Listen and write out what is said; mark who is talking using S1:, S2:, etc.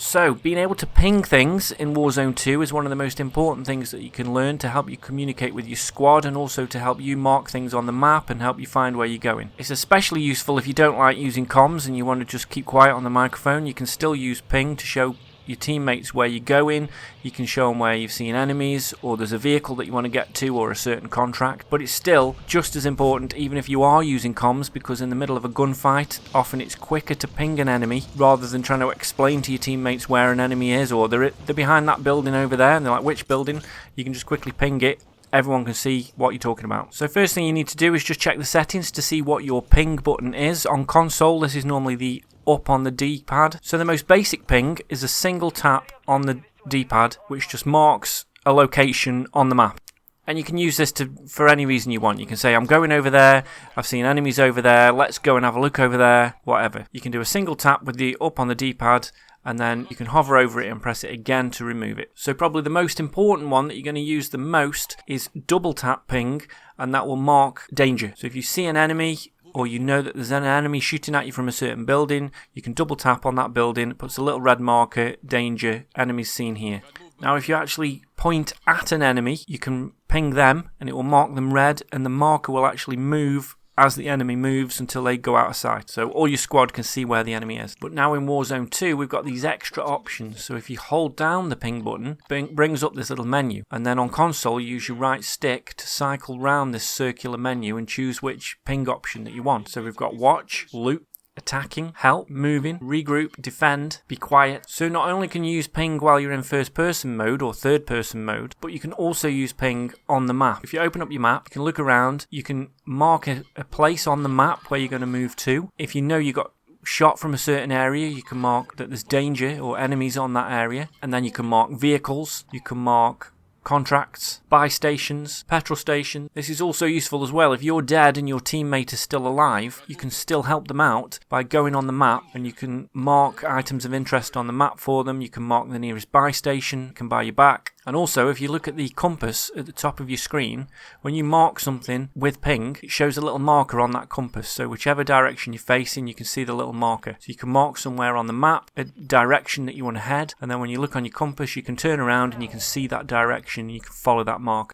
S1: So, being able to ping things in Warzone 2 is one of the most important things that you can learn to help you communicate with your squad and also to help you mark things on the map and help you find where you're going. It's especially useful if you don't like using comms and you want to just keep quiet on the microphone. You can still use ping to show your teammates where you're going. You can show them where you've seen enemies, or there's a vehicle that you want to get to, or a certain contract. But it's still just as important even if you are using comms, because in the middle of a gunfight often it's quicker to ping an enemy rather than trying to explain to your teammates where an enemy is, or they're behind that building over there and they're like, which building? You can just quickly ping it. Everyone can see what you're talking about. So first thing you need to do is just check the settings to see what your ping button is. On console, this is normally the up on the D-pad. So the most basic ping is a single tap on the D-pad, which just marks a location on the map. And you can use this for any reason you want. You can say, I'm going over there, I've seen enemies over there, let's go and have a look over there, whatever. You can do a single tap with the up on the D-pad, and then you can hover over it and press it again to remove it. So probably the most important one that you're going to use the most is double tap ping, and that will mark danger. So if you see an enemy, or you know that there's an enemy shooting at you from a certain building, you can double tap on that building, it puts a little red marker, danger, enemies seen here. Now if you actually point at an enemy, you can ping them and it will mark them red, and the marker will actually move as the enemy moves until they go out of sight. So all your squad can see where the enemy is. But now in Warzone 2, we've got these extra options. So if you hold down the ping button, it brings up this little menu. And then on console, you use your right stick to cycle round this circular menu and choose which ping option that you want. So we've got watch, loot, attacking, help, moving, regroup, defend, be quiet. So not only can you use ping while you're in first person mode or third person mode, but you can also use ping on the map. If you open up your map, you can look around, you can mark a place on the map where you're going to move to. If you know you got shot from a certain area, you can mark that there's danger or enemies on that area, and then you can mark vehicles, you can mark contracts, buy stations, petrol stations. This is also useful as well. If you're dead and your teammate is still alive, you can still help them out by going on the map, and you can mark items of interest on the map for them. You can mark the nearest buy station, can buy you back. And also, if you look at the compass at the top of your screen, when you mark something with ping, it shows a little marker on that compass. So whichever direction you're facing, you can see the little marker. So you can mark somewhere on the map a direction that you want to head, and then when you look on your compass, you can turn around and you can see that direction, and you can follow that mark.